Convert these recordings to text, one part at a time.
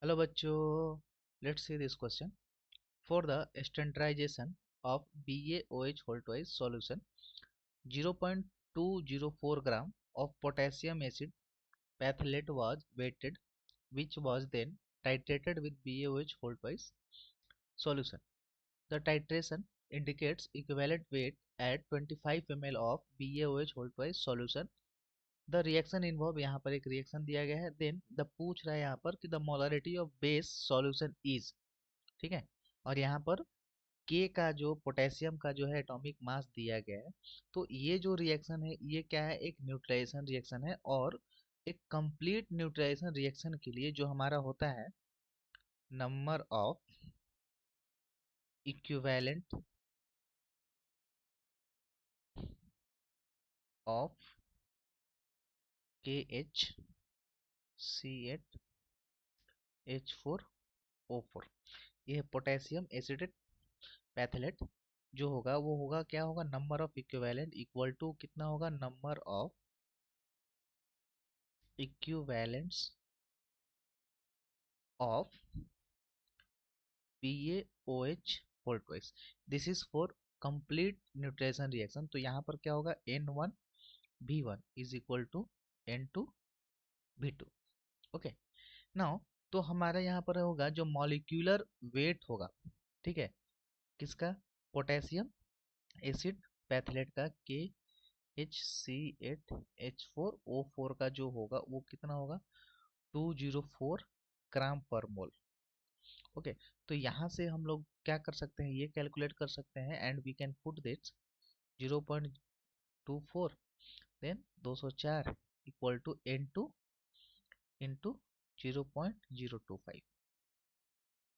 Hello बच्चों, let's see this question. For the standardisation of BaOH whole twice solution, 0.204 gram of potassium acid pathlate was weighted, which was then titrated with BaOH whole twice solution. The titration indicates equivalent weight at 25 ml of BaOH whole twice solution. The reaction involve, यहाँ पर एक reaction दिया गया है. Then the पूछ रहा है यहाँ पर कि the molarity of base solution is. ठीक है. और यहाँ पर के का जो पोटेशियम का जो है एटॉमिक मास दिया गया है. तो ये जो रिएक्शन है ये क्या है, एक न्यूट्रलाइजेशन रिएक्शन है. और एक कंप्लीट न्यूट्रलाइजेशन रिएक्शन के लिए जो हमारा होता है number of equivalent of KHC8H4O4, ये है पोटेशियम एसिडेट पैथलेट. जो होगा वो होगा, क्या होगा, number of equivalent equal to कितना होगा, number of equivalents of BaOH whole twice. This is for complete neutralisation reaction. तो यहाँ पर क्या होगा, N1V1 is equal to N2V2. Okay. Now तो हमारा यहाँ पर होगा जो मॉलिक्यूलर वेट होगा, ठीक है, किसका, पोटेशियम एसिड पैथलेट का KHC8H4O4 का जो होगा वो कितना होगा, 204 ग्राम पर मोल. ओके. तो यहाँ से हम लोग क्या कर सकते हैं, ये कैलकुलेट कर सकते हैं. And we can put this 0.24 then 204 equal to N2 into 0.025.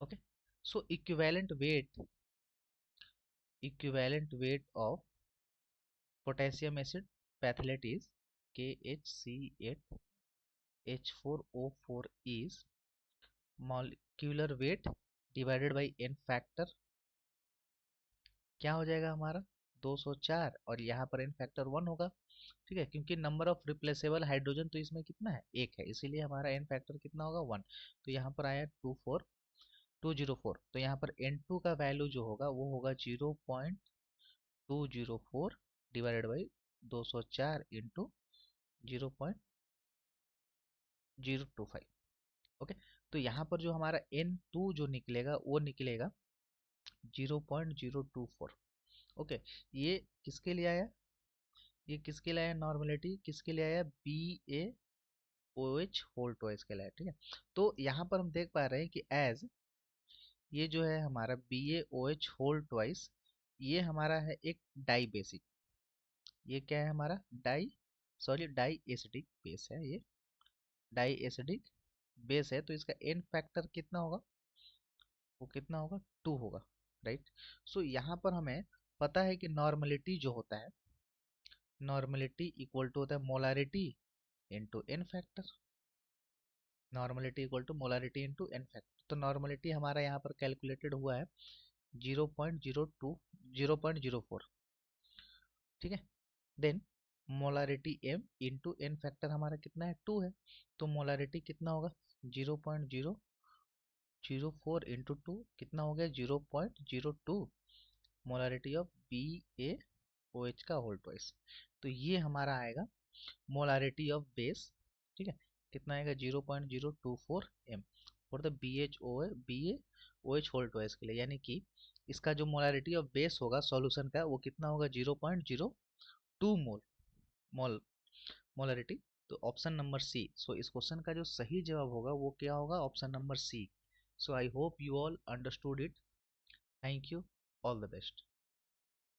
Okay. So equivalent weight of potassium acid pathlate is KHC8H4O4 is molecular weight divided by n factor. क्या हो जाएगा हमारा 204, और यहाँ पर n फैक्टर 1 होगा. ठीक है, क्योंकि नंबर ऑफ रिप्लेसेबल हाइड्रोजन तो इसमें कितना है, एक है, इसीलिए हमारा n फैक्टर कितना होगा 1. तो यहाँ पर आया 204. तो यहाँ पर N2 का वैल्यू जो होगा वो होगा 0.204 डिवाइडेड बाई 204 इंटू 0.025. ओके. तो यहाँ पर जो हमारा N2 जो निकलेगा वो निकलेगा 0.024. ओके. ये किसके लिए आया, ये किसके लिए आया, नॉर्मलिटी किसके लिए आया, BaOH होल ट्वाइस के लिए. ठीक है. तो यहाँ पर हम देख पा रहे हैं कि एज ये जो है हमारा BaOH होल ट्वाइस, ये हमारा है एक डाई बेसिक. ये क्या है हमारा, डाई एसिडिक बेस है. ये डाई एसिडिक बेस है. तो इसका n फैक्टर कितना होगा, वो कितना होगा, 2 होगा. राइट. सो यहाँ पर हमें पता है कि नॉर्मलिटी जो होता है, नॉर्मलिटी इक्वल टू होता है molarity into n factor. Normality equal to molarity into n factor. तो नॉर्मलिटी हमारा यहाँ पर कैलकुलेटेड हुआ है 0.04. ठीक है. Then molarity m into n factor हमारा कितना है, 2 है. तो मोलारिटी कितना होगा, 0.004 इंटू 2 कितना हो गया, 0.02 मोलारिटी ऑफ BaOH का होल ट्वाइस. तो ये हमारा आएगा मोलारिटी ऑफ बेस. ठीक है. कितना आएगा, 0.024 m for the BaOH whole twice के लिए. यानी कि इसका जो मोलारिटी ऑफ बेस होगा सॉल्यूशन का वो कितना होगा, 0.02 मोलरिटी. तो ऑप्शन नंबर सी. सो इस क्वेश्चन का जो सही जवाब होगा वो क्या होगा, option number C. So I hope you all understood it. Thank you. All the best.